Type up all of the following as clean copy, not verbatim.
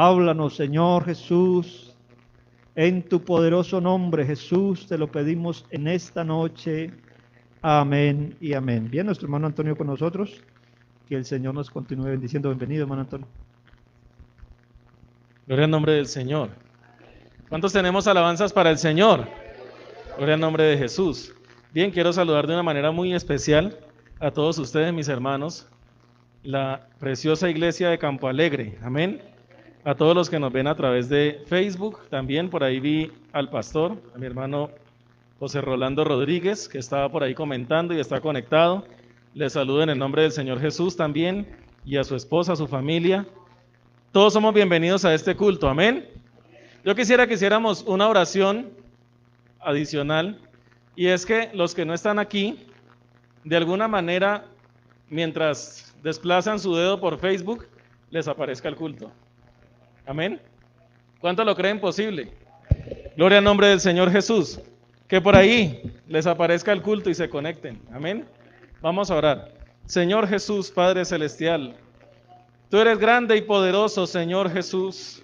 Háblanos, Señor Jesús, en tu poderoso nombre, Jesús, te lo pedimos en esta noche. Amén y amén. Bien, nuestro hermano Antonio con nosotros. Que el Señor nos continúe bendiciendo. Bienvenido, hermano Antonio. Gloria al nombre del Señor. ¿Cuántos tenemos alabanzas para el Señor? Gloria al nombre de Jesús. Bien, quiero saludar de una manera muy especial a todos ustedes, mis hermanos, la preciosa iglesia de Campo Alegre. Amén. A todos los que nos ven a través de Facebook, también por ahí vi al pastor, a mi hermano José Rolando Rodríguez, que estaba por ahí comentando y está conectado. Les saludo en el nombre del Señor Jesús también, y a su esposa, a su familia. Todos somos bienvenidos a este culto, amén. Yo quisiera que hiciéramos una oración adicional, y es que los que no están aquí, de alguna manera, mientras desplazan su dedo por Facebook, les aparezca el culto. Amén. ¿Cuánto lo creen posible? Gloria al nombre del Señor Jesús. Que por ahí les aparezca el culto y se conecten. Amén. Vamos a orar. Señor Jesús, Padre Celestial, tú eres grande y poderoso, Señor Jesús.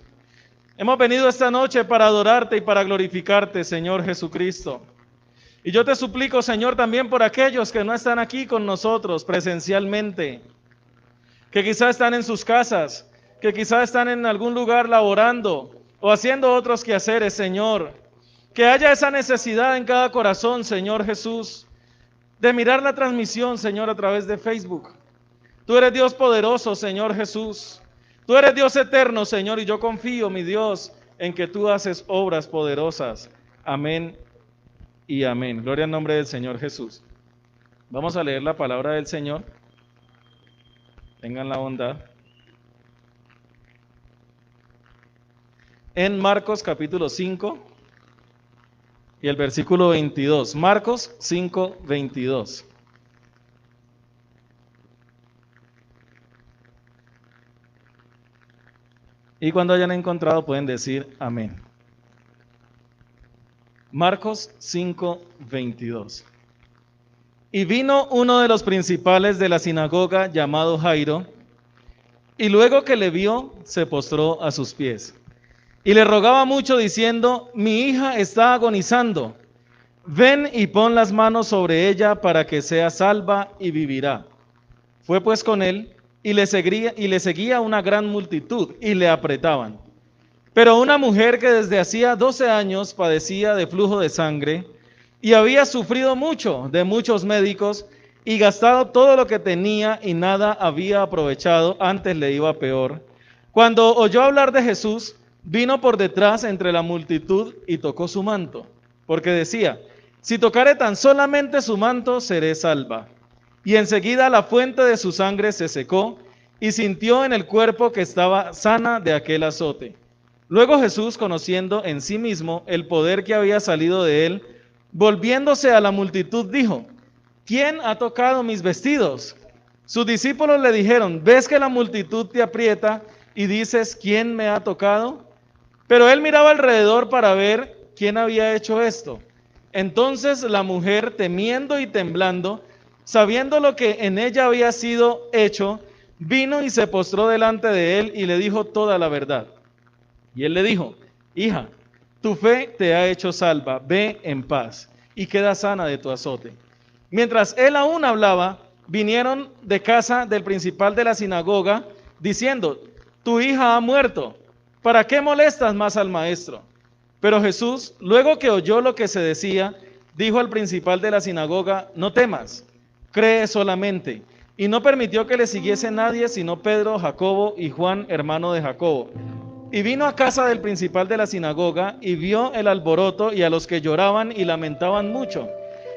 Hemos venido esta noche para adorarte y para glorificarte, Señor Jesucristo. Y yo te suplico, Señor, también por aquellos que no están aquí con nosotros presencialmente, que quizás están en sus casas, que quizás están en algún lugar laborando o haciendo otros quehaceres, Señor. Que haya esa necesidad en cada corazón, Señor Jesús, de mirar la transmisión, Señor, a través de Facebook. Tú eres Dios poderoso, Señor Jesús. Tú eres Dios eterno, Señor, y yo confío, mi Dios, en que tú haces obras poderosas. Amén y amén. Gloria al nombre del Señor Jesús. Vamos a leer la palabra del Señor. Tengan la bondad. En Marcos capítulo 5 y el versículo 22. Marcos 5, 22. Y cuando hayan encontrado pueden decir amén. Marcos 5, 22. Y vino uno de los principales de la sinagoga llamado Jairo, y luego que le vio, se postró a sus pies. Y le rogaba mucho diciendo: mi hija está agonizando, ven y pon las manos sobre ella para que sea salva y vivirá. Fue pues con él, y le seguía una gran multitud, y le apretaban. Pero una mujer que desde hacía 12 años padecía de flujo de sangre, y había sufrido mucho de muchos médicos, y gastado todo lo que tenía, y nada había aprovechado, antes le iba peor. Cuando oyó hablar de Jesús, vino por detrás entre la multitud y tocó su manto, porque decía: si tocare tan solamente su manto, seré salva. Y enseguida la fuente de su sangre se secó, y sintió en el cuerpo que estaba sana de aquel azote. Luego Jesús, conociendo en sí mismo el poder que había salido de él, volviéndose a la multitud, dijo: ¿quién ha tocado mis vestidos? Sus discípulos le dijeron: ¿ves que la multitud te aprieta y dices: ¿quién me ha tocado? Pero él miraba alrededor para ver quién había hecho esto. Entonces la mujer, temiendo y temblando, sabiendo lo que en ella había sido hecho, vino y se postró delante de él y le dijo toda la verdad. Y él le dijo: hija, tu fe te ha hecho salva, ve en paz y queda sana de tu azote. Mientras él aún hablaba, vinieron de casa del principal de la sinagoga, diciendo: tu hija ha muerto, ¿para qué molestas más al maestro? Pero Jesús, luego que oyó lo que se decía, dijo al principal de la sinagoga: no temas, cree solamente. Y no permitió que le siguiese nadie, sino Pedro, Jacobo y Juan, hermano de Jacobo. Y vino a casa del principal de la sinagoga, y vio el alboroto y a los que lloraban y lamentaban mucho.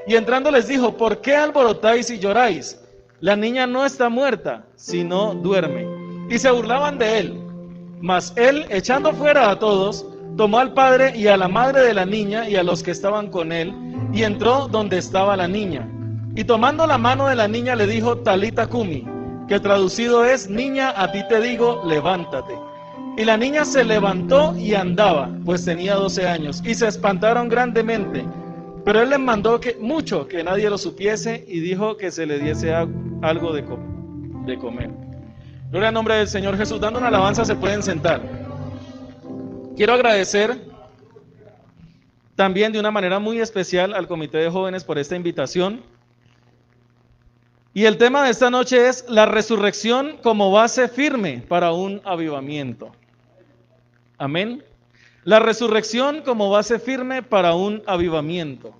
Y entrando les dijo: ¿por qué alborotáis y lloráis? La niña no está muerta, sino duerme. Y se burlaban de él. Mas él, echando fuera a todos, tomó al padre y a la madre de la niña y a los que estaban con él, y entró donde estaba la niña. Y tomando la mano de la niña le dijo: Talita cumi, que traducido es: niña, a ti te digo, levántate. Y la niña se levantó y andaba, pues tenía 12 años, y se espantaron grandemente. Pero él les mandó mucho que nadie lo supiese, y dijo que se le diese algo de comer. Gloria al nombre del Señor Jesús. Dando una alabanza se pueden sentar. Quiero agradecer también de una manera muy especial al Comité de Jóvenes por esta invitación. Y el tema de esta noche es la resurrección como base firme para un avivamiento. Amén. La resurrección como base firme para un avivamiento.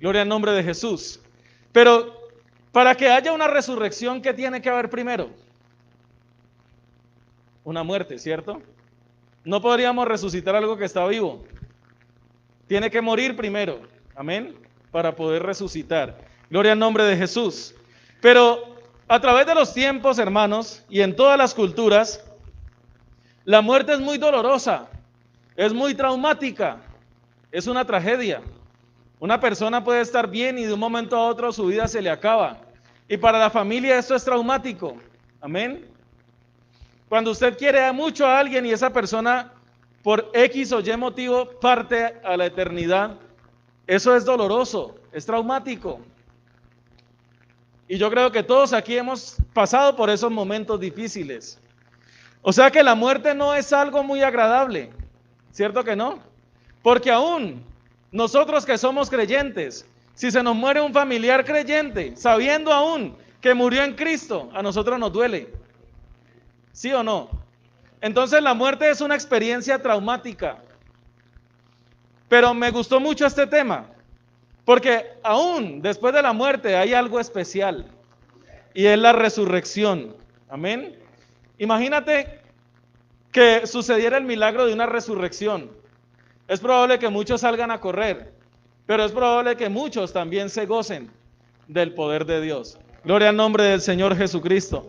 Gloria al nombre de Jesús. Pero para que haya una resurrección, ¿qué tiene que haber primero? Una muerte, ¿cierto? No podríamos resucitar algo que está vivo. Tiene que morir primero. Amén. Para poder resucitar. Gloria al nombre de Jesús. Pero a través de los tiempos, hermanos, y en todas las culturas, la muerte es muy dolorosa, es muy traumática, es una tragedia. Una persona puede estar bien y de un momento a otro su vida se le acaba. Y para la familia esto es traumático. Amén. Cuando usted quiere mucho a alguien y esa persona por X o Y motivo parte a la eternidad, eso es doloroso, es traumático. Y yo creo que todos aquí hemos pasado por esos momentos difíciles. O sea que la muerte no es algo muy agradable, ¿cierto que no? Porque aún nosotros que somos creyentes, si se nos muere un familiar creyente, sabiendo aún que murió en Cristo, a nosotros nos duele. ¿Sí o no? Entonces la muerte es una experiencia traumática. Pero me gustó mucho este tema. Porque aún después de la muerte hay algo especial y es la resurrección. Amén. Imagínate que sucediera el milagro de una resurrección. Es probable que muchos salgan a correr, pero es probable que muchos también se gocen del poder de Dios. Gloria al nombre del Señor Jesucristo.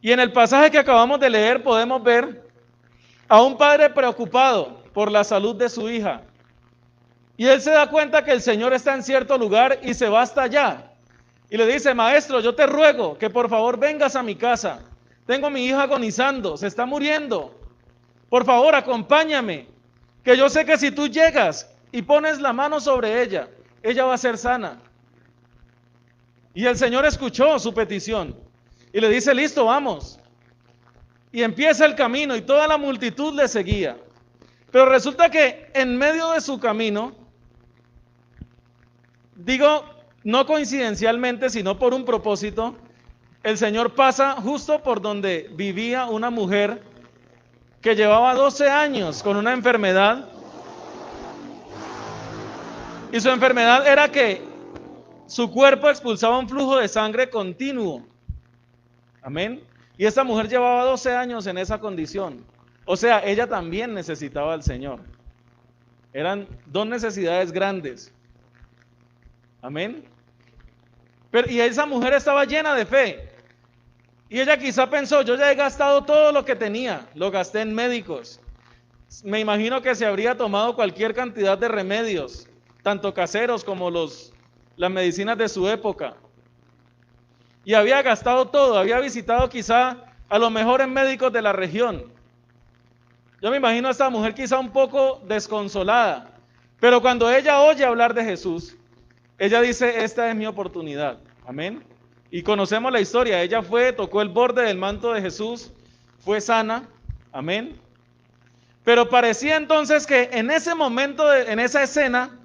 Y en el pasaje que acabamos de leer podemos ver a un padre preocupado por la salud de su hija. Y él se da cuenta que el Señor está en cierto lugar y se va hasta allá. Y le dice: maestro, yo te ruego que por favor vengas a mi casa. Tengo a mi hija agonizando, se está muriendo. Por favor, acompáñame. Que yo sé que si tú llegas y pones la mano sobre ella, ella va a ser sana. Y el Señor escuchó su petición. Y le dice: listo, vamos. Y empieza el camino y toda la multitud le seguía. Pero resulta que en medio de su camino, digo, no coincidencialmente, sino por un propósito, el Señor pasa justo por donde vivía una mujer que llevaba 12 años con una enfermedad. Y su enfermedad era que su cuerpo expulsaba un flujo de sangre continuo. Amén. Y esta mujer llevaba 12 años en esa condición. O sea, ella también necesitaba al Señor. Eran dos necesidades grandes. Amén. Y esa mujer estaba llena de fe. Y ella quizá pensó: yo ya he gastado todo lo que tenía, lo gasté en médicos. Me imagino que se habría tomado cualquier cantidad de remedios, tanto caseros como las medicinas de su época. Y había gastado todo, había visitado quizá a los mejores médicos de la región. Yo me imagino a esta mujer quizá un poco desconsolada, pero cuando ella oye hablar de Jesús, ella dice: esta es mi oportunidad. Amén. Y conocemos la historia. Ella tocó el borde del manto de Jesús, fue sana. Amén. Pero parecía entonces que en ese momento, en esa escena,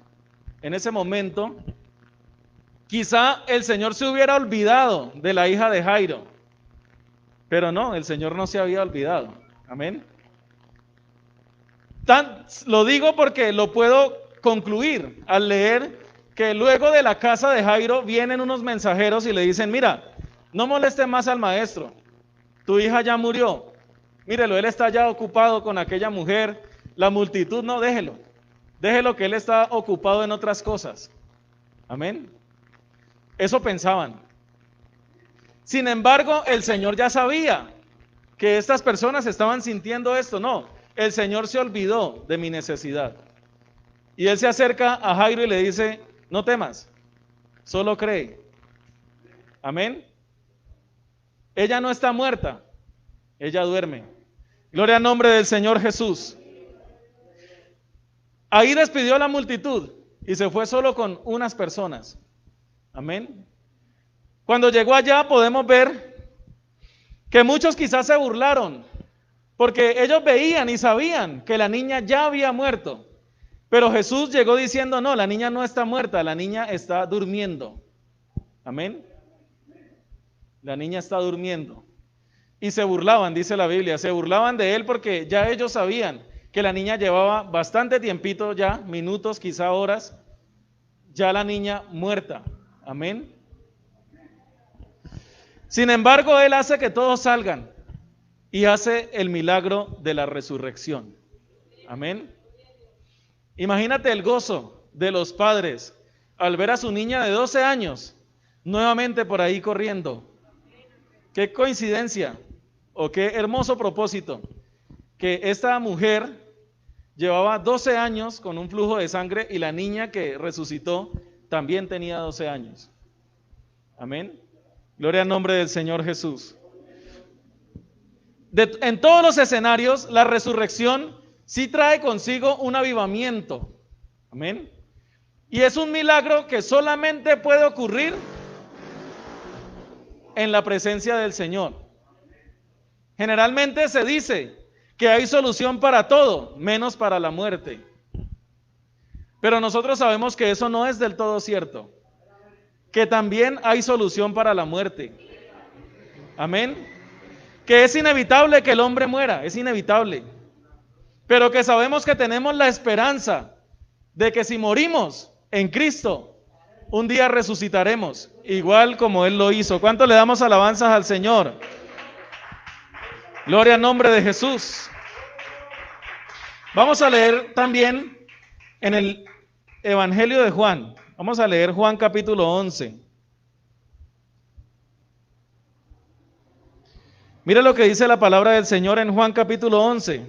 en ese momento, quizá el Señor se hubiera olvidado de la hija de Jairo. Pero no, el Señor no se había olvidado. Amén. Lo digo porque lo puedo concluir al leer que luego de la casa de Jairo vienen unos mensajeros y le dicen: mira, no moleste más al maestro, tu hija ya murió, mírelo, él está ya ocupado con aquella mujer, la multitud, no, déjelo que él está ocupado en otras cosas. Amén. Eso pensaban. Sin embargo, el Señor ya sabía que estas personas estaban sintiendo esto. No, el Señor se olvidó de mi necesidad. Y él se acerca a Jairo y le dice: no temas, solo cree. Amén. Ella no está muerta, ella duerme. Gloria al nombre del Señor Jesús. Ahí despidió a la multitud y se fue solo con unas personas. Amén. Cuando llegó allá podemos ver que muchos quizás se burlaron, porque ellos veían y sabían que la niña ya había muerto. Pero Jesús llegó diciendo, no, la niña no está muerta, la niña está durmiendo. Amén. La niña está durmiendo. Y se burlaban, dice la Biblia, se burlaban de él porque ya ellos sabían que la niña llevaba bastante tiempito ya, minutos, quizá horas, ya la niña muerta. Amén. Sin embargo, él hace que todos salgan y hace el milagro de la resurrección. Amén. Imagínate el gozo de los padres al ver a su niña de 12 años nuevamente por ahí corriendo. Qué coincidencia o qué hermoso propósito que esta mujer llevaba 12 años con un flujo de sangre y la niña que resucitó también tenía 12 años. Amén. Gloria al nombre del Señor Jesús. En todos los escenarios, la resurrección sí trae consigo un avivamiento. Amén. Y es un milagro que solamente puede ocurrir en la presencia del Señor. Generalmente se dice que hay solución para todo, menos para la muerte. Pero nosotros sabemos que eso no es del todo cierto. Que también hay solución para la muerte. Amén. Que es inevitable que el hombre muera, es inevitable. Pero que sabemos que tenemos la esperanza de que si morimos en Cristo, un día resucitaremos, igual como Él lo hizo. ¿Cuánto le damos alabanzas al Señor? Gloria al nombre de Jesús. Vamos a leer también en el Evangelio de Juan. Vamos a leer Juan capítulo 11. Mira lo que dice la palabra del Señor en Juan capítulo 11.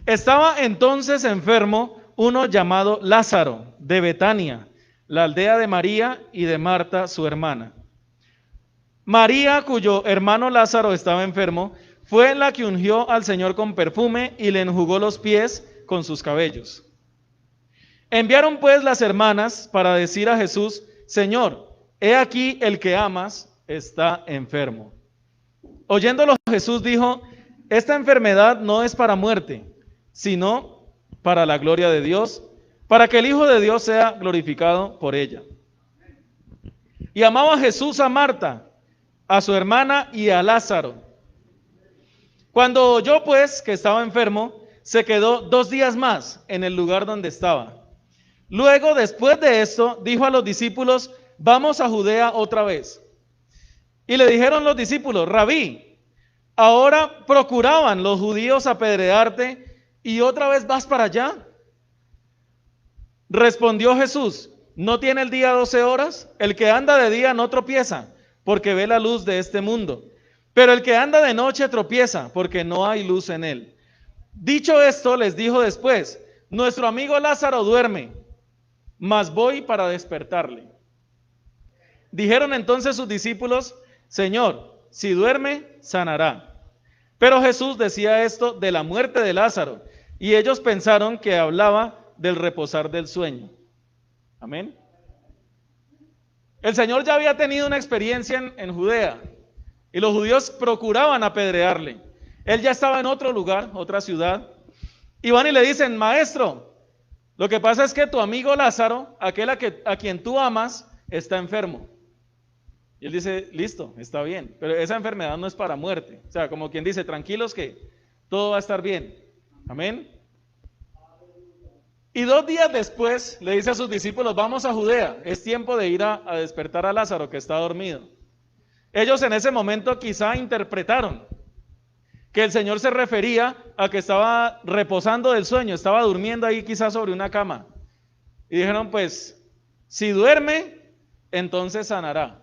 Estaba entonces enfermo uno llamado Lázaro de Betania, la aldea de María y de Marta, su hermana. María, cuyo hermano Lázaro estaba enfermo, fue la que ungió al Señor con perfume y le enjugó los pies con sus cabellos. Enviaron pues las hermanas para decir a Jesús, Señor, he aquí el que amas está enfermo. Oyéndolo Jesús dijo, esta enfermedad no es para muerte, sino para la gloria de Dios, para que el Hijo de Dios sea glorificado por ella. Y amaba Jesús a Marta, a su hermana y a Lázaro. Cuando oyó pues que estaba enfermo, se quedó 2 días más en el lugar donde estaba. Luego, después de esto, dijo a los discípulos, vamos a Judea otra vez. Y le dijeron los discípulos, Rabí, ahora procuraban los judíos apedrearte y otra vez vas para allá. Respondió Jesús, ¿no tiene el día 12 horas? El que anda de día no tropieza, porque ve la luz de este mundo. Pero el que anda de noche tropieza, porque no hay luz en él. Dicho esto, les dijo después, nuestro amigo Lázaro duerme, mas voy para despertarle. Dijeron entonces sus discípulos, Señor, si duerme, sanará. Pero Jesús decía esto de la muerte de Lázaro, y ellos pensaron que hablaba del reposar del sueño. Amén. El Señor ya había tenido una experiencia en Judea, y los judíos procuraban apedrearle. Él ya estaba en otro lugar, otra ciudad, y van y le dicen, maestro, lo que pasa es que tu amigo Lázaro, aquel a quien tú amas, está enfermo. Y él dice, listo, está bien, pero esa enfermedad no es para muerte. O sea, como quien dice, tranquilos que todo va a estar bien. Amén. Y 2 días después le dice a sus discípulos, vamos a Judea, es tiempo de ir a despertar a Lázaro que está dormido. Ellos en ese momento quizá interpretaron que el Señor se refería a que estaba reposando del sueño, estaba durmiendo ahí quizás sobre una cama. Y dijeron, pues, si duerme, entonces sanará.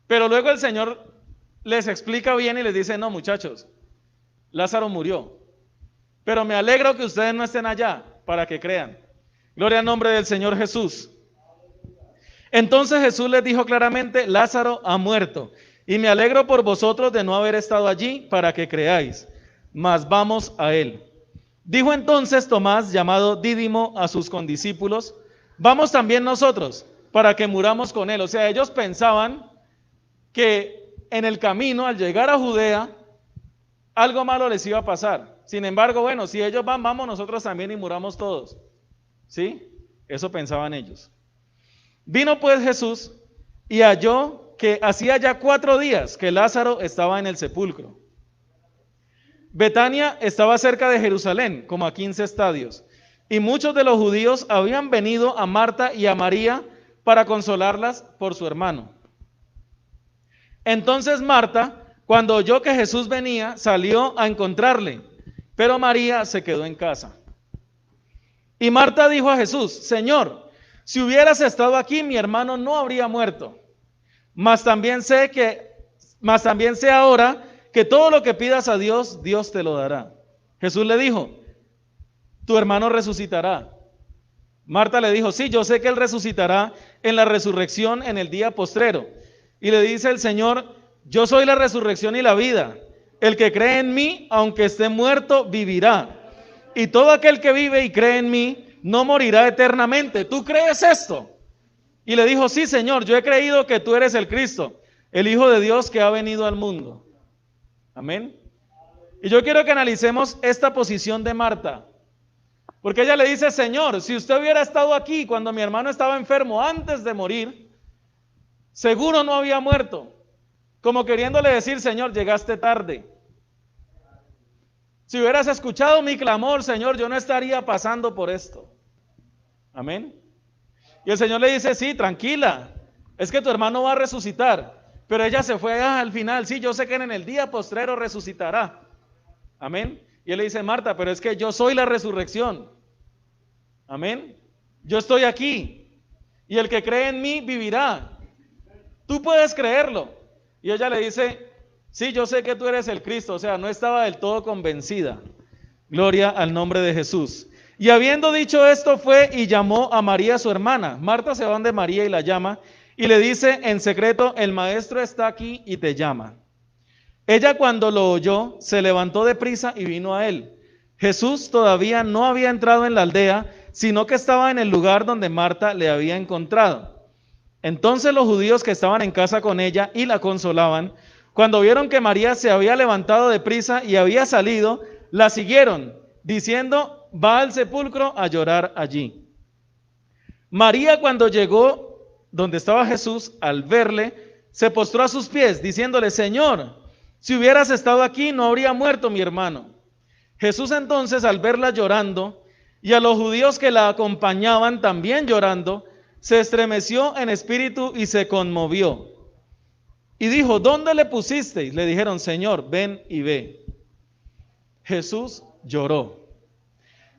Pero luego el Señor les explica bien y les dice, no muchachos, Lázaro murió, pero me alegro que ustedes no estén allá para que crean. Gloria al nombre del Señor Jesús. Entonces Jesús les dijo claramente, Lázaro ha muerto, y me alegro por vosotros de no haber estado allí para que creáis, mas vamos a él. Dijo entonces Tomás, llamado Dídimo, a sus condiscípulos, vamos también nosotros para que muramos con él. O sea, ellos pensaban que en el camino, al llegar a Judea, algo malo les iba a pasar. Sin embargo, bueno, si ellos van, vamos nosotros también y muramos todos. ¿Sí? Eso pensaban ellos. Vino pues Jesús y halló que hacía ya 4 días que Lázaro estaba en el sepulcro. Betania estaba cerca de Jerusalén, como a 15 estadios, y muchos de los judíos habían venido a Marta y a María para consolarlas por su hermano. Entonces Marta, cuando oyó que Jesús venía, salió a encontrarle, pero María se quedó en casa. Y Marta dijo a Jesús: Señor, si hubieras estado aquí, mi hermano no habría muerto. Mas también sé ahora que todo lo que pidas a Dios, Dios te lo dará. Jesús le dijo: tu hermano resucitará. Marta le dijo: sí, yo sé que él resucitará en la resurrección en el día postrero. Y le dice el Señor: yo soy la resurrección y la vida. El que cree en mí, aunque esté muerto, vivirá. Y todo aquel que vive y cree en mí, no morirá eternamente. ¿Tú crees esto? Y le dijo: sí, Señor, yo he creído que tú eres el Cristo, el Hijo de Dios que ha venido al mundo. Amén. Y yo quiero que analicemos esta posición de Marta. Porque ella le dice: Señor, si usted hubiera estado aquí cuando mi hermano estaba enfermo antes de morir, seguro no había muerto. Como queriéndole decir: Señor, llegaste tarde. Si hubieras escuchado mi clamor, Señor, yo no estaría pasando por esto. Amén. Y el Señor le dice: sí, tranquila, es que tu hermano va a resucitar. Pero ella se fue al final: sí, yo sé que en el día postrero resucitará. Amén. Y él le dice: Marta, pero es que yo soy la resurrección. Amén. Yo estoy aquí. Y el que cree en mí vivirá. Tú puedes creerlo. Y ella le dice: sí, yo sé que tú eres el Cristo. O sea, no estaba del todo convencida. Gloria al nombre de Jesús. Y habiendo dicho esto, fue y llamó a María su hermana. Marta se va donde María y la llama y le dice en secreto: el maestro está aquí y te llama. Ella, cuando lo oyó, se levantó deprisa y vino a él. Jesús todavía no había entrado en la aldea, sino que estaba en el lugar donde Marta le había encontrado. Entonces los judíos que estaban en casa con ella y la consolaban, cuando vieron que María se había levantado deprisa y había salido, la siguieron, diciendo: va al sepulcro a llorar allí. María, cuando llegó donde estaba Jesús, al verle, se postró a sus pies, diciéndole: Señor, si hubieras estado aquí, no habría muerto mi hermano. Jesús entonces, al verla llorando, y a los judíos que la acompañaban también llorando, se estremeció en espíritu y se conmovió. Y dijo: ¿dónde le pusisteis? Le dijeron: Señor, ven y ve. Jesús lloró.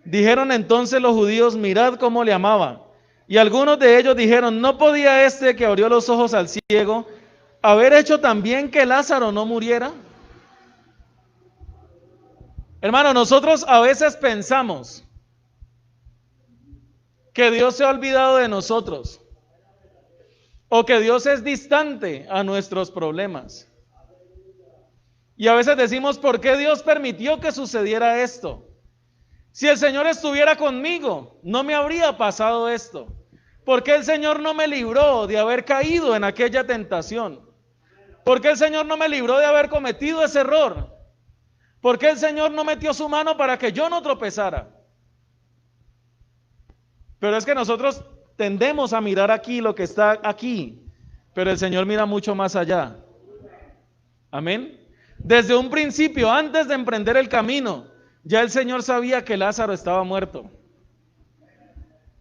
Dijeron entonces los judíos: mirad cómo le amaba. Y algunos de ellos dijeron: ¿no podía este que abrió los ojos al ciego haber hecho también que Lázaro no muriera? Hermano, nosotros a veces pensamos que Dios se ha olvidado de nosotros o que Dios es distante a nuestros problemas. Y a veces decimos: ¿por qué Dios permitió que sucediera esto? Si el Señor estuviera conmigo, no me habría pasado esto. ¿Por qué el Señor no me libró de haber caído en aquella tentación? ¿Por qué el Señor no me libró de haber cometido ese error? ¿Por qué el Señor no metió su mano para que yo no tropezara? Pero es que nosotros tendemos a mirar aquí lo que está aquí, pero el Señor mira mucho más allá. Amén. Desde un principio, antes de emprender el camino, ya el Señor sabía que Lázaro estaba muerto.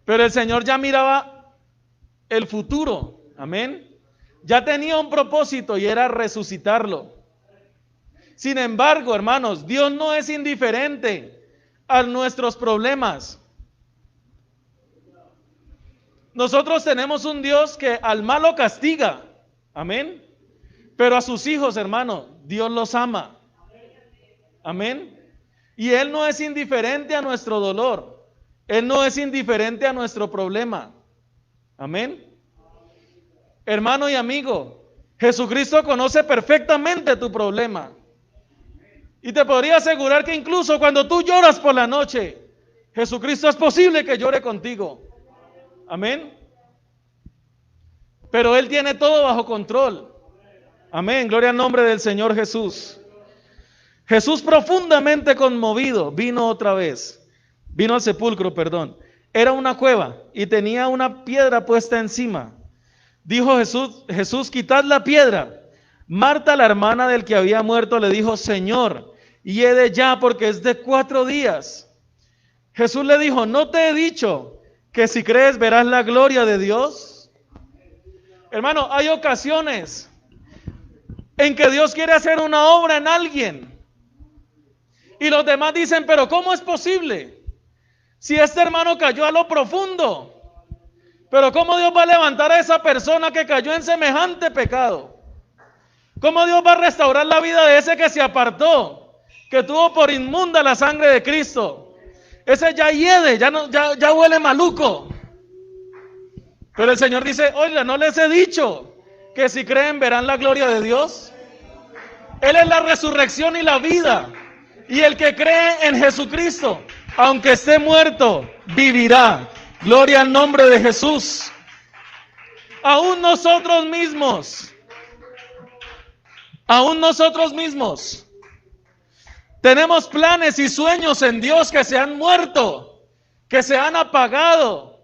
Pero el Señor ya miraba el futuro. Amén. Ya tenía un propósito y era resucitarlo. Sin embargo, hermanos, Dios no es indiferente a nuestros problemas. Nosotros tenemos un Dios que al malo castiga. Amén. Pero a sus hijos, hermano, Dios los ama. Amén. Y Él no es indiferente a nuestro dolor. Él no es indiferente a nuestro problema. Amén. Hermano y amigo, Jesucristo conoce perfectamente tu problema. Y te podría asegurar que incluso cuando tú lloras por la noche, Jesucristo es posible que llore contigo. Amén. Pero Él tiene todo bajo control. Amén. Gloria al nombre del Señor Jesús. Jesús, profundamente conmovido, vino al sepulcro, perdón. Era una cueva y tenía una piedra puesta encima. Dijo Jesús, quitad la piedra. Marta, la hermana del que había muerto, le dijo, Señor, hiede ya, porque es de 4 días. Jesús le dijo, ¿no te he dicho que si crees verás la gloria de Dios? Hermano, hay ocasiones en que Dios quiere hacer una obra en alguien y los demás dicen, pero ¿cómo es posible? Si este hermano cayó a lo profundo, pero ¿cómo Dios va a levantar a esa persona que cayó en semejante pecado? ¿Cómo Dios va a restaurar la vida de ese que se apartó, que tuvo por inmunda la sangre de Cristo? Ese ya hiede, ya huele maluco. Pero el Señor dice, oiga, ¿no les he dicho que si creen verán la gloria de Dios? Él es la resurrección y la vida. Y el que cree en Jesucristo, aunque esté muerto, vivirá. Gloria al nombre de Jesús. Aún nosotros mismos tenemos planes y sueños en Dios que se han muerto, que se han apagado.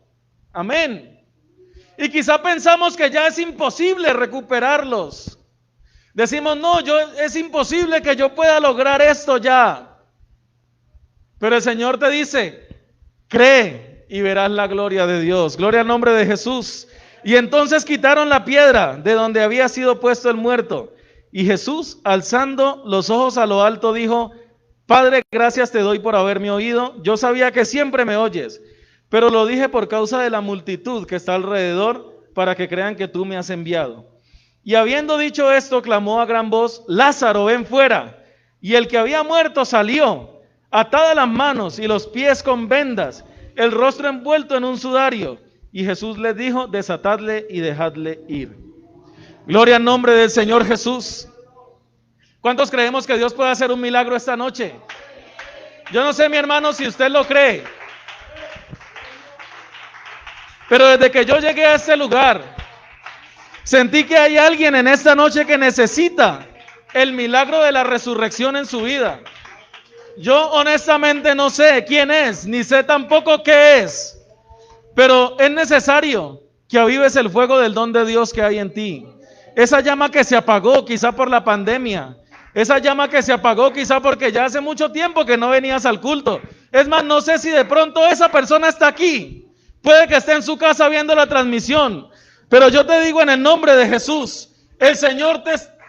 Amén. Y quizá pensamos que ya es imposible recuperarlos. Decimos, no, es imposible que yo pueda lograr esto ya. Pero el Señor te dice, cree y verás la gloria de Dios. Gloria al nombre de Jesús. Y entonces quitaron la piedra de donde había sido puesto el muerto. Y Jesús, alzando los ojos a lo alto, dijo, Padre, gracias te doy por haberme oído. Yo sabía que siempre me oyes, pero lo dije por causa de la multitud que está alrededor, para que crean que tú me has enviado. Y habiendo dicho esto, clamó a gran voz, Lázaro, ven fuera. Y el que había muerto salió, atadas las manos y los pies con vendas, el rostro envuelto en un sudario. Y Jesús les dijo, desatadle y dejadle ir. Gloria al nombre del Señor Jesús. ¿Cuántos creemos que Dios puede hacer un milagro esta noche? Yo no sé, mi hermano, si usted lo cree. Pero desde que yo llegué a este lugar, sentí que hay alguien en esta noche que necesita el milagro de la resurrección en su vida. Yo honestamente no sé quién es, ni sé tampoco qué es, pero es necesario que avives el fuego del don de Dios que hay en ti. Esa llama que se apagó quizá por la pandemia, esa llama que se apagó quizá porque ya hace mucho tiempo que no venías al culto. Es más, no sé si de pronto esa persona está aquí. Puede que esté en su casa viendo la transmisión, pero yo te digo en el nombre de Jesús, el Señor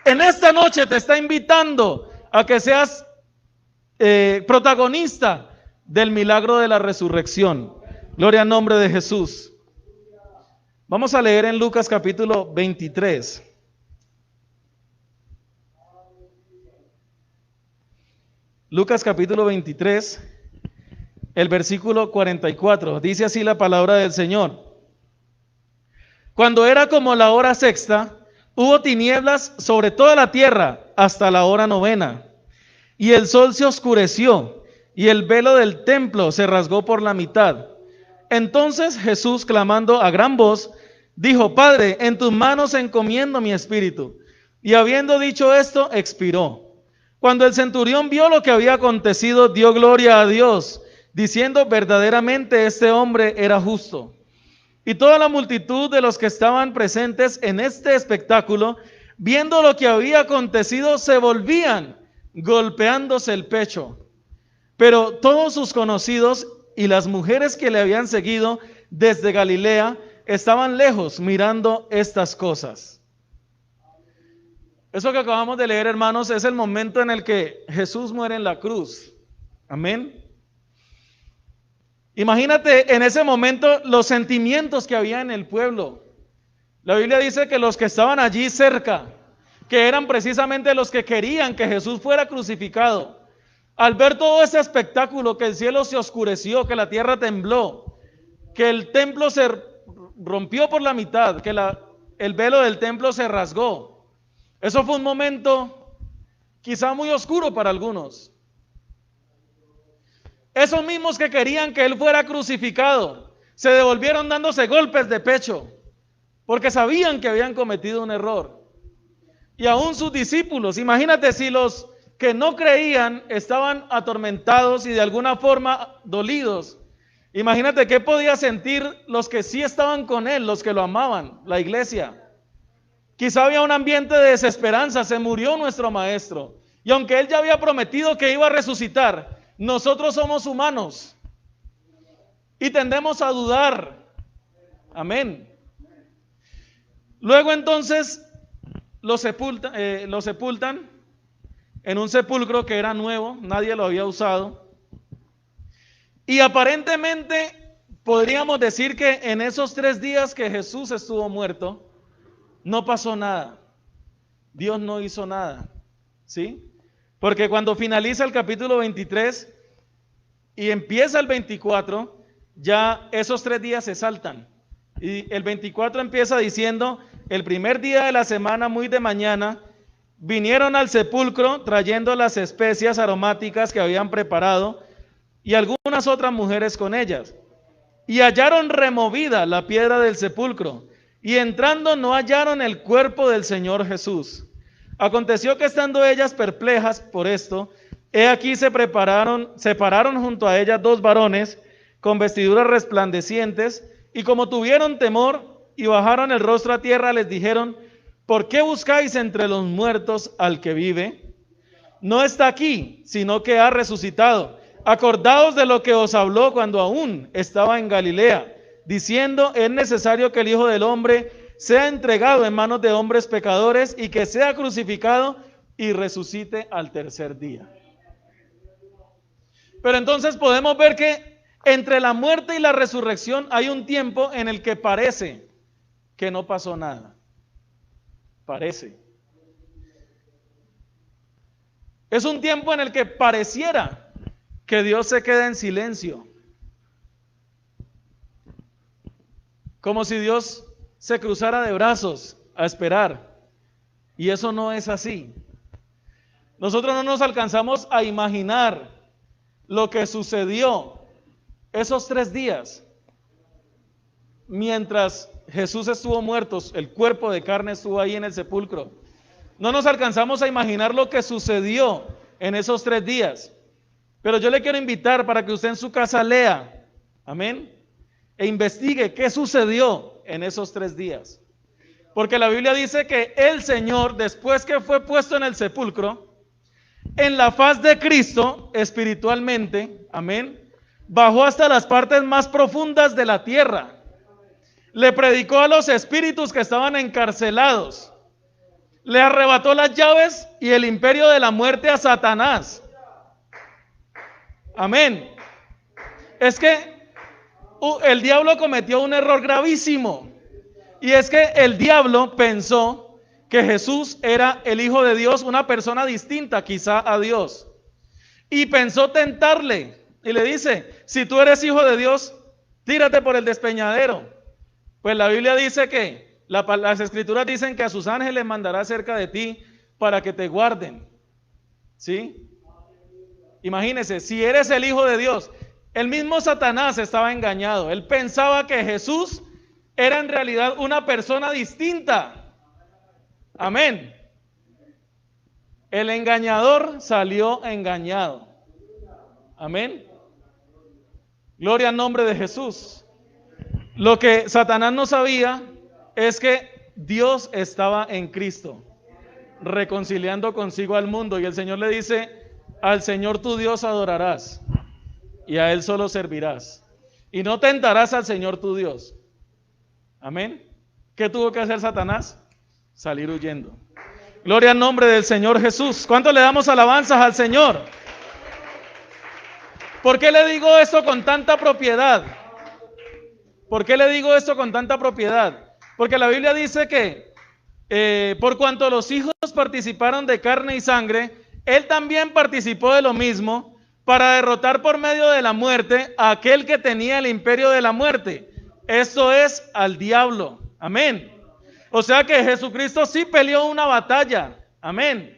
en esta noche te está invitando a que seas protagonista del milagro de la resurrección. Gloria al nombre de Jesús. Vamos a leer en Lucas capítulo 23. Lucas capítulo 23, el versículo 44. Dice así la palabra del Señor. Cuando era como la hora sexta, hubo tinieblas sobre toda la tierra hasta la hora novena. Y el sol se oscureció, y el velo del templo se rasgó por la mitad. Entonces Jesús, clamando a gran voz, dijo, Padre, en tus manos encomiendo mi espíritu. Y habiendo dicho esto, expiró. Cuando el centurión vio lo que había acontecido, dio gloria a Dios, diciendo, verdaderamente este hombre era justo. Y toda la multitud de los que estaban presentes en este espectáculo, viendo lo que había acontecido, se volvían, golpeándose el pecho. Pero todos sus conocidos y las mujeres que le habían seguido desde Galilea estaban lejos mirando estas cosas. Eso que acabamos de leer, hermanos, es el momento en el que Jesús muere en la cruz. Amén. Imagínate en ese momento los sentimientos que había en el pueblo. La Biblia dice que los que estaban allí cerca, que eran precisamente los que querían que Jesús fuera crucificado, al ver todo ese espectáculo, que el cielo se oscureció, que la tierra tembló, que el templo se rompió por la mitad, que el velo del templo se rasgó. Eso fue un momento quizá muy oscuro para algunos. Esos mismos que querían que él fuera crucificado se devolvieron dándose golpes de pecho porque sabían que habían cometido un error. Y aún sus discípulos, imagínate si los que no creían estaban atormentados y de alguna forma dolidos. Imagínate qué podía sentir los que sí estaban con él, los que lo amaban, la iglesia. Quizá había un ambiente de desesperanza, se murió nuestro maestro. Y aunque él ya había prometido que iba a resucitar, nosotros somos humanos y tendemos a dudar. Amén. Luego entonces lo sepultan en un sepulcro que era nuevo, nadie lo había usado. Y aparentemente podríamos decir que en esos 3 días que Jesús estuvo muerto, no pasó nada. Dios no hizo nada, ¿sí? Porque cuando finaliza el capítulo 23 y empieza el 24, ya esos 3 días se saltan. Y el 24 empieza diciendo: el primer día de la semana, muy de mañana, vinieron al sepulcro trayendo las especias aromáticas que habían preparado y algunas otras mujeres con ellas. Y hallaron removida la piedra del sepulcro, y entrando no hallaron el cuerpo del Señor Jesús. Aconteció que estando ellas perplejas por esto, he aquí se pararon junto a ellas 2 varones con vestiduras resplandecientes, y como tuvieron temor y bajaron el rostro a tierra, les dijeron: ¿por qué buscáis entre los muertos al que vive? No está aquí, sino que ha resucitado. Acordaos de lo que os habló cuando aún estaba en Galilea, diciendo: es necesario que el Hijo del Hombre sea entregado en manos de hombres pecadores y que sea crucificado y resucite al tercer día. Pero entonces podemos ver que entre la muerte y la resurrección hay un tiempo en el que parece que no pasó nada. Parece. Es un tiempo en el que pareciera que Dios se queda en silencio. Como si Dios se cruzara de brazos a esperar. Y eso no es así. Nosotros no nos alcanzamos a imaginar lo que sucedió esos 3 días. Mientras Jesús estuvo muerto, el cuerpo de carne estuvo ahí en el sepulcro. No nos alcanzamos a imaginar lo que sucedió en esos 3 días. Pero yo le quiero invitar para que usted en su casa lea, amén, e investigue qué sucedió en esos 3 días. Porque la Biblia dice que el Señor, después que fue puesto en el sepulcro, en la faz de Cristo, espiritualmente, amén, bajó hasta las partes más profundas de la tierra. Le predicó a los espíritus que estaban encarcelados. Le arrebató las llaves y el imperio de la muerte a Satanás. Amén. Es que el diablo cometió un error gravísimo. Y es que el diablo pensó que Jesús era el Hijo de Dios, una persona distinta quizá a Dios. Y pensó tentarle. Y le dice: si tú eres hijo de Dios, tírate por el despeñadero. Pues la Biblia dice que las escrituras dicen que a sus ángeles mandará cerca de ti para que te guarden. ¿Sí? Imagínese, si eres el Hijo de Dios. El mismo Satanás estaba engañado. Él pensaba que Jesús era en realidad una persona distinta. Amén. El engañador salió engañado. Amén. Gloria al nombre de Jesús. Lo que Satanás no sabía es que Dios estaba en Cristo, reconciliando consigo al mundo. Y el Señor le dice: al Señor tu Dios adorarás y a Él solo servirás. Y no tentarás al Señor tu Dios. Amén. ¿Qué tuvo que hacer Satanás? Salir huyendo. Gloria al nombre del Señor Jesús. ¿Cuánto le damos alabanzas al Señor? ¿Por qué le digo esto con tanta propiedad? ¿Por qué le digo esto con tanta propiedad? Porque la Biblia dice que por cuanto los hijos participaron de carne y sangre, Él también participó de lo mismo para derrotar por medio de la muerte a aquel que tenía el imperio de la muerte. Esto es al diablo. Amén. O sea que Jesucristo sí peleó una batalla. Amén.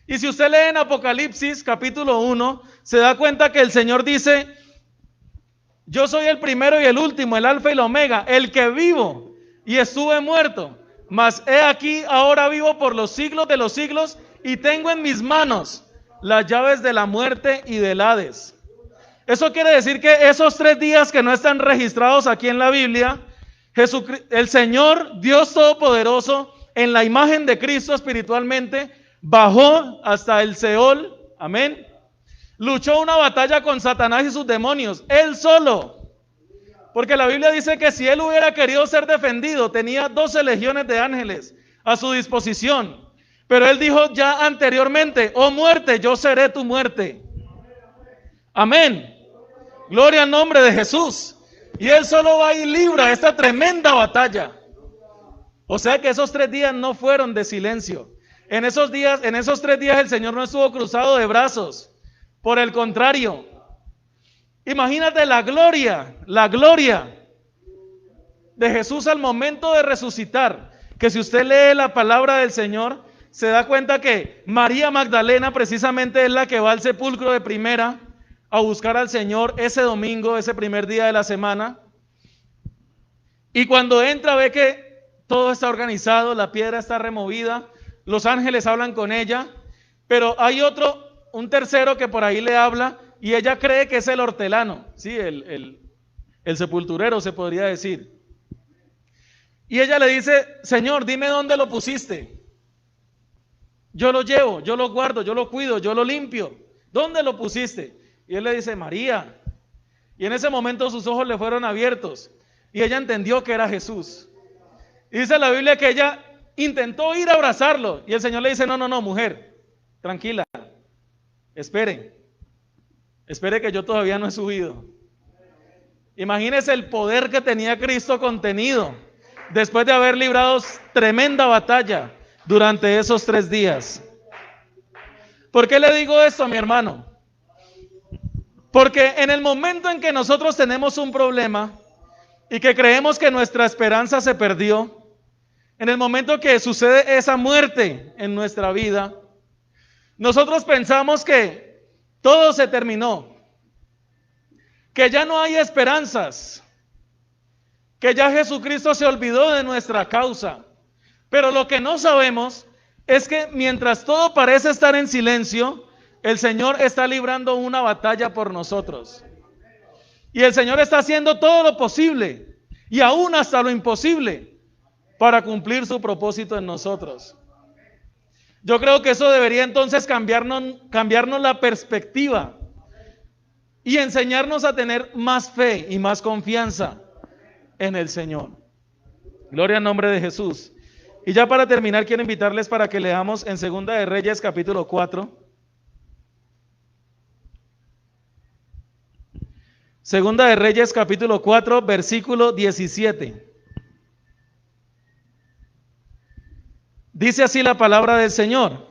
Y si usted lee en Apocalipsis capítulo 1, se da cuenta que el Señor dice: yo soy el primero y el último, el alfa y el omega, el que vivo y estuve muerto, mas he aquí ahora vivo por los siglos de los siglos y tengo en mis manos las llaves de la muerte y del Hades. Eso quiere decir que esos 3 días que no están registrados aquí en la Biblia, el Señor, Dios Todopoderoso, en la imagen de Cristo espiritualmente, bajó hasta el Seol, amén. Luchó una batalla con Satanás y sus demonios, él solo. Porque la Biblia dice que si él hubiera querido ser defendido, tenía 12 legiones de ángeles a su disposición. Pero él dijo ya anteriormente: oh muerte, yo seré tu muerte. Amén. Gloria al nombre de Jesús. Y él solo va y libra esta tremenda batalla. O sea que esos 3 días no fueron de silencio. En esos 3 días el Señor no estuvo cruzado de brazos. Por el contrario, imagínate la gloria de Jesús al momento de resucitar. Que si usted lee la palabra del Señor, se da cuenta que María Magdalena precisamente es la que va al sepulcro de primera a buscar al Señor ese domingo, ese primer día de la semana. Y cuando entra ve que todo está organizado, la piedra está removida, los ángeles hablan con ella, pero hay un tercero que por ahí le habla y ella cree que es el hortelano, sí, el sepulturero se podría decir. Y ella le dice: Señor, dime dónde lo pusiste. Yo lo llevo, yo lo guardo, yo lo cuido, yo lo limpio. ¿Dónde lo pusiste? Y él le dice: María. Y en ese momento sus ojos le fueron abiertos y ella entendió que era Jesús. Y dice la Biblia que ella intentó ir a abrazarlo y el Señor le dice: no, mujer, tranquila, espere que yo todavía no he subido. Imagínese el poder que tenía Cristo contenido después de haber librado tremenda batalla durante esos 3 días. ¿Por qué le digo esto, mi hermano? Porque en el momento en que nosotros tenemos un problema y que creemos que nuestra esperanza se perdió, en el momento que sucede esa muerte en nuestra vida, nosotros pensamos que todo se terminó, que ya no hay esperanzas, que ya Jesucristo se olvidó de nuestra causa. Pero lo que no sabemos es que mientras todo parece estar en silencio, el Señor está librando una batalla por nosotros. Y el Señor está haciendo todo lo posible y aún hasta lo imposible para cumplir su propósito en nosotros. Yo creo que eso debería entonces cambiarnos la perspectiva y enseñarnos a tener más fe y más confianza en el Señor. Gloria al nombre de Jesús. Y ya para terminar, quiero invitarles para que leamos en Segunda de Reyes capítulo 4. Segunda de Reyes capítulo 4, versículo 17. Dice así la palabra del Señor: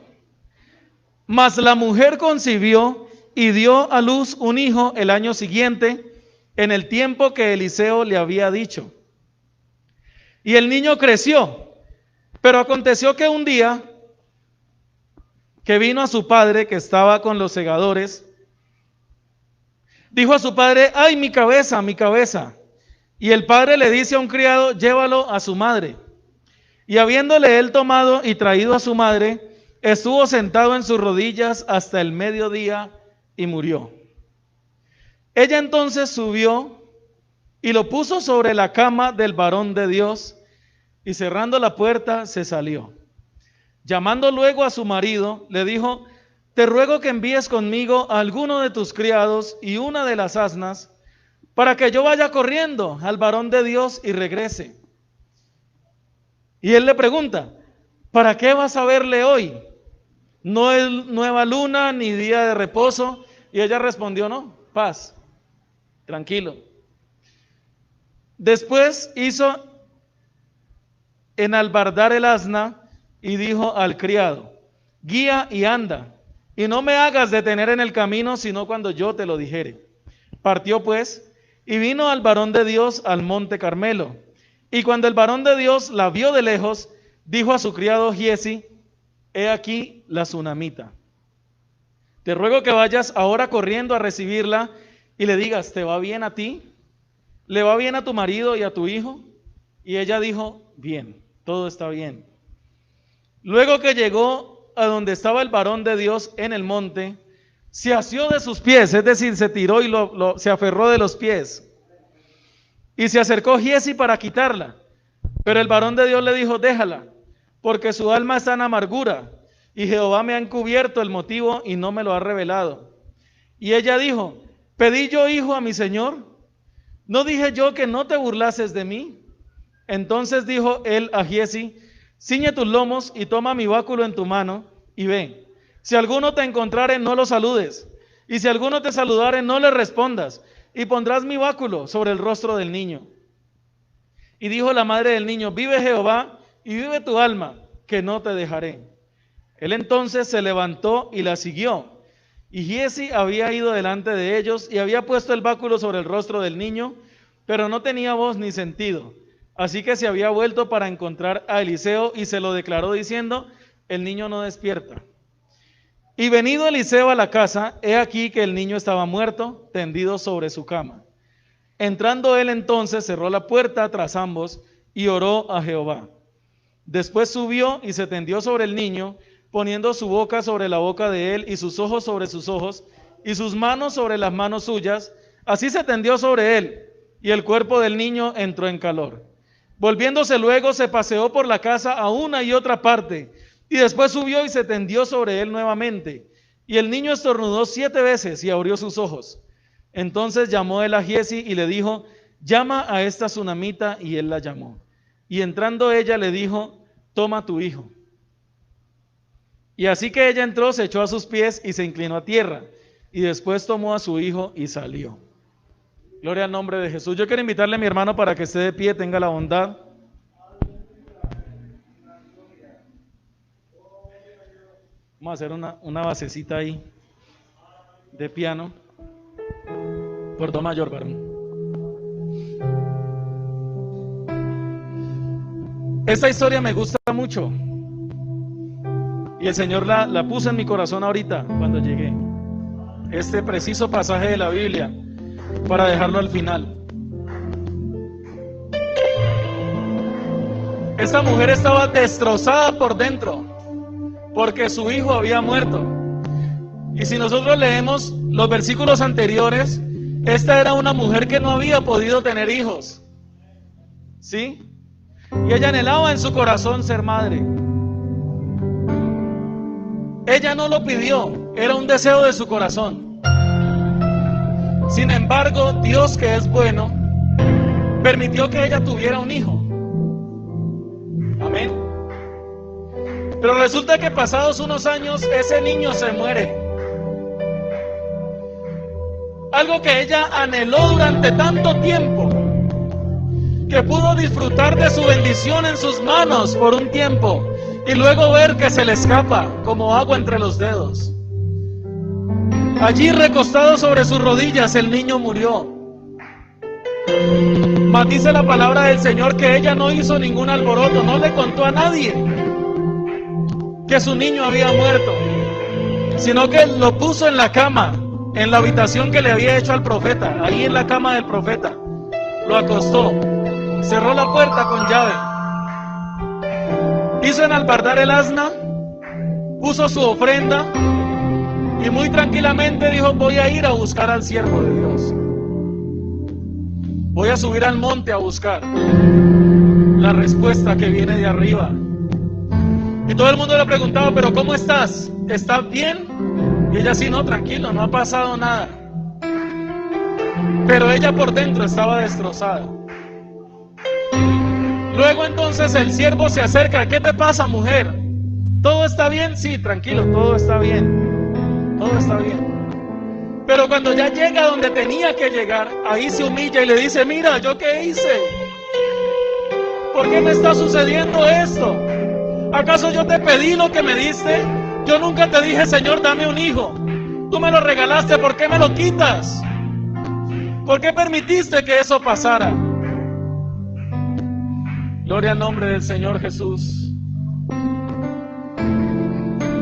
mas la mujer concibió y dio a luz un hijo el año siguiente, en el tiempo que Eliseo le había dicho. Y el niño creció, pero aconteció que un día que vino a su padre, que estaba con los segadores, dijo a su padre: ¡ay, mi cabeza, mi cabeza! Y el padre le dice a un criado: llévalo a su madre. Y habiéndole él tomado y traído a su madre, estuvo sentado en sus rodillas hasta el mediodía y murió. Ella entonces subió y lo puso sobre la cama del varón de Dios, y cerrando la puerta se salió. Llamando luego a su marido, le dijo: te ruego que envíes conmigo a alguno de tus criados y una de las asnas, para que yo vaya corriendo al varón de Dios y regrese. Y él le pregunta: ¿para qué vas a verle hoy? No es nueva luna ni día de reposo. Y ella respondió: no, paz, tranquilo. Después hizo enalbardar el asna y dijo al criado: guía y anda, y no me hagas detener en el camino, sino cuando yo te lo dijere. Partió pues, y vino al varón de Dios al monte Carmelo. Y cuando el varón de Dios la vio de lejos, dijo a su criado Giezi: he aquí la sunamita. Te ruego que vayas ahora corriendo a recibirla y le digas: ¿te va bien a ti? ¿Le va bien a tu marido y a tu hijo? Y ella dijo: bien, todo está bien. Luego que llegó a donde estaba el varón de Dios en el monte, se asió de sus pies, es decir, se tiró y se aferró de los pies. Y se acercó Giezi para quitarla. Pero el varón de Dios le dijo, déjala, porque su alma está en amargura, y Jehová me ha encubierto el motivo y no me lo ha revelado. Y ella dijo, ¿pedí yo hijo a mi señor? ¿No dije yo que no te burlases de mí? Entonces dijo él a Giezi, ciñe tus lomos y toma mi báculo en tu mano y ve. Si alguno te encontrare, no lo saludes, y si alguno te saludare, no le respondas, y pondrás mi báculo sobre el rostro del niño. Y dijo la madre del niño, vive Jehová y vive tu alma, que no te dejaré. Él entonces se levantó y la siguió. Y Giezi había ido delante de ellos y había puesto el báculo sobre el rostro del niño, pero no tenía voz ni sentido. Así que se había vuelto para encontrar a Eliseo y se lo declaró diciendo, el niño no despierta. Y venido Eliseo a la casa, he aquí que el niño estaba muerto, tendido sobre su cama. Entrando él entonces, cerró la puerta tras ambos y oró a Jehová. Después subió y se tendió sobre el niño, poniendo su boca sobre la boca de él y sus ojos sobre sus ojos y sus manos sobre las manos suyas. Así se tendió sobre él y el cuerpo del niño entró en calor. Volviéndose luego se paseó por la casa a una y otra parte y después subió y se tendió sobre él nuevamente. Y el niño estornudó 7 veces y abrió sus ojos. Entonces llamó él a Giezi y le dijo, llama a esta tsunamita, y él la llamó. Y entrando ella le dijo, toma tu hijo. Y así que ella entró, se echó a sus pies y se inclinó a tierra. Y después tomó a su hijo y salió. Gloria al nombre de Jesús. Yo quiero invitarle a mi hermano para que esté de pie, tenga la bondad. Vamos a hacer una basecita ahí de piano. Por do mayor, varón. Esta historia me gusta mucho. Y el Señor la puso en mi corazón ahorita cuando llegué. Este preciso pasaje de la Biblia para dejarlo al final. Esta mujer estaba destrozada por dentro porque su hijo había muerto. Y si nosotros leemos los versículos anteriores, esta era una mujer que no había podido tener hijos, ¿sí? Y ella anhelaba en su corazón ser madre. Ella no lo pidió, era un deseo de su corazón. Sin embargo, Dios, que es bueno, permitió que ella tuviera un hijo. Amén. Pero resulta que pasados unos años, ese niño se muere. Algo que ella anheló durante tanto tiempo, que pudo disfrutar de su bendición en sus manos por un tiempo y luego ver que se le escapa como agua entre los dedos. Allí recostado sobre sus rodillas, el niño murió. Mas dice la palabra del Señor que ella no hizo ningún alboroto, no le contó a nadie que su niño había muerto, sino que lo puso en la cama, en la habitación que le había hecho al profeta, ahí en la cama del profeta. Lo acostó, cerró la puerta con llave, hizo enalbardar el asna, puso su ofrenda y muy tranquilamente dijo, voy a ir a buscar al siervo de Dios. Voy a subir al monte a buscar la respuesta que viene de arriba. Y todo el mundo le preguntaba, pero ¿cómo estás? ¿Estás bien? Y ella sí, no, tranquilo, no ha pasado nada. Pero ella por dentro estaba destrozada. Luego entonces el siervo se acerca, ¿qué te pasa, mujer? ¿Todo está bien? Sí, tranquilo, todo está bien. Todo está bien. Pero cuando ya llega donde tenía que llegar, ahí se humilla y le dice, mira, ¿yo qué hice? ¿Por qué me está sucediendo esto? ¿Acaso yo te pedí lo que me diste? Yo nunca te dije, Señor, dame un hijo. Tú me lo regalaste, ¿por qué me lo quitas? ¿Por qué permitiste que eso pasara? Gloria al nombre del Señor Jesús.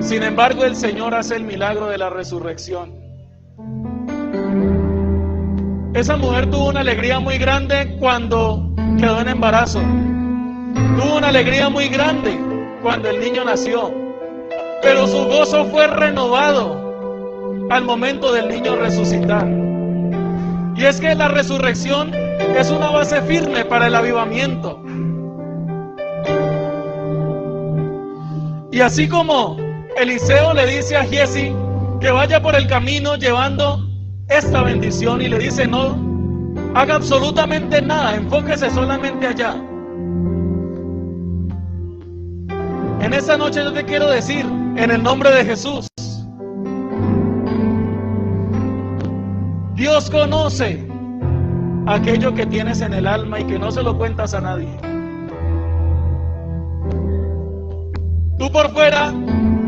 Sin embargo, el Señor hace el milagro de la resurrección. Esa mujer tuvo una alegría muy grande cuando quedó en embarazo. Tuvo una alegría muy grande cuando el niño nació. Pero su gozo fue renovado al momento del niño resucitar. Y es que la resurrección es una base firme para el avivamiento. Y así como Eliseo le dice a Giezi que vaya por el camino llevando esta bendición y le dice: no haga absolutamente nada, enfóquese solamente allá. En esta noche yo te quiero decir, en el nombre de Jesús, Dios conoce aquello que tienes en el alma y que no se lo cuentas a nadie. Tú por fuera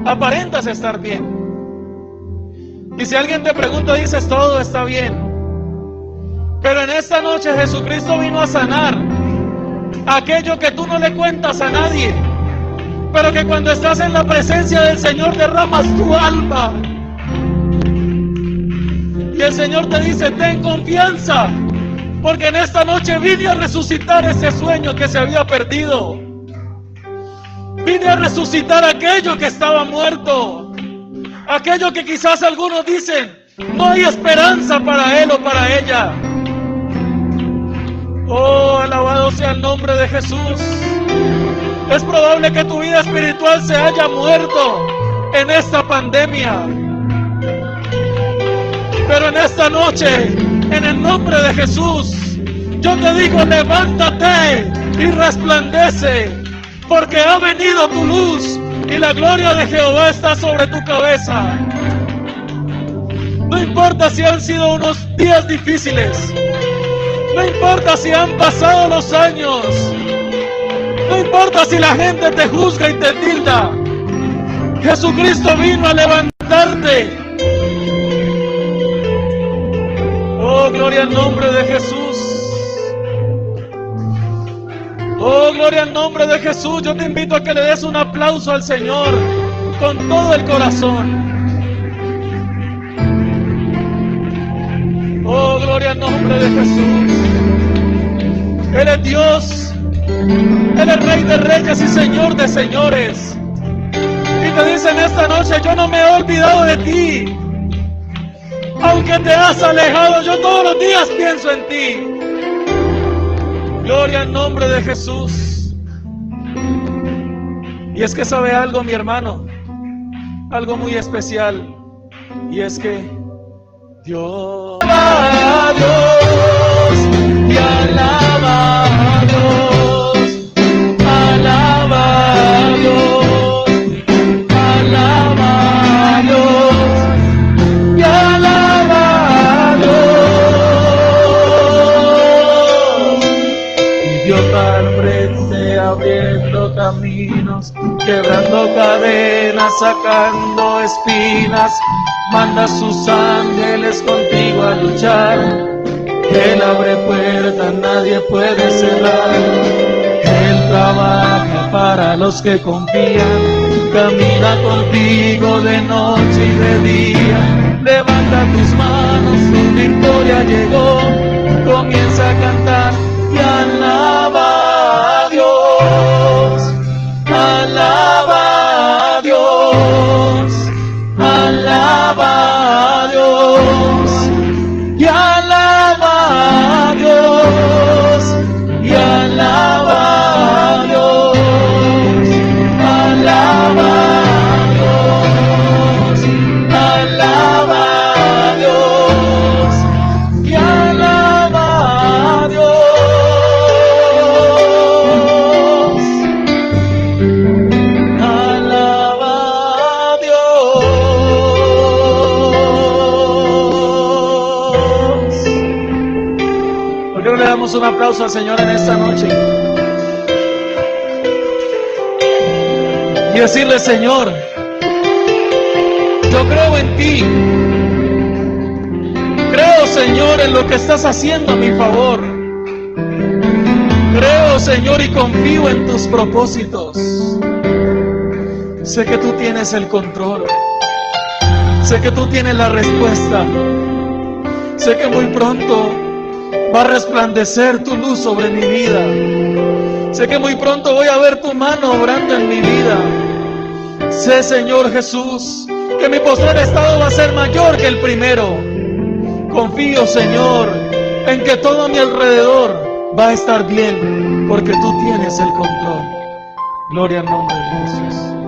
aparentas estar bien. Y si alguien te pregunta, dices: todo está bien. Pero en esta noche Jesucristo vino a sanar aquello que tú no le cuentas a nadie, pero que cuando estás en la presencia del Señor derramas tu alma. Y el Señor te dice: ten confianza, porque en esta noche vine a resucitar ese sueño que se había perdido. Vine a resucitar aquello que estaba muerto. Aquello que quizás algunos dicen: no hay esperanza para él o para ella. Oh, alabado sea el nombre de Jesús. Es probable que tu vida espiritual se haya muerto en esta pandemia. Pero en esta noche, en el nombre de Jesús, yo te digo: levántate y resplandece, porque ha venido tu luz y la gloria de Jehová está sobre tu cabeza. No importa si han sido unos días difíciles, no importa si han pasado los años, no importa si la gente te juzga y te tilda, Jesucristo vino a levantarte. Oh, gloria al nombre de Jesús. Oh, gloria al nombre de Jesús. Yo te invito a que le des un aplauso al Señor con todo el corazón. Oh, gloria al nombre de Jesús. Él es Dios. Él es Rey de Reyes y Señor de Señores. Y te dice en esta noche: yo no me he olvidado de ti. Aunque te has alejado, yo todos los días pienso en ti. Gloria al nombre de Jesús. Y es que sabe algo, mi hermano, algo muy especial. Y es que Dios alaba a Dios y alaba a Dios, alaba a Dios, alaba a Dios y alaba a Dios. Y Dios va al frente abriendo caminos, quebrando cadenas, sacando espinas. Manda a sus ángeles contigo a luchar. Él abre puertas, nadie puede cerrar. Él trabaja para los que confían. Camina contigo de noche y de día. Levanta tus manos, tu victoria llegó. Comienza a cantar y alaba a Dios. Alaba a Dios. Alaba a Dios y alaba a Dios y alaba a Dios, alaba a Dios, alaba a Dios y alaba a Dios. Le damos un aplauso al Señor en esta noche y decirle: Señor, yo creo en ti, creo, Señor, en lo que estás haciendo a mi favor, creo, Señor, y confío en tus propósitos. Sé que tú tienes el control, sé que tú tienes la respuesta, sé que muy pronto va a resplandecer tu luz sobre mi vida. Sé que muy pronto voy a ver tu mano obrando en mi vida. Sé, Señor Jesús, que mi postrer estado va a ser mayor que el primero. Confío, Señor, en que todo a mi alrededor va a estar bien, porque tú tienes el control. Gloria al nombre de Jesús.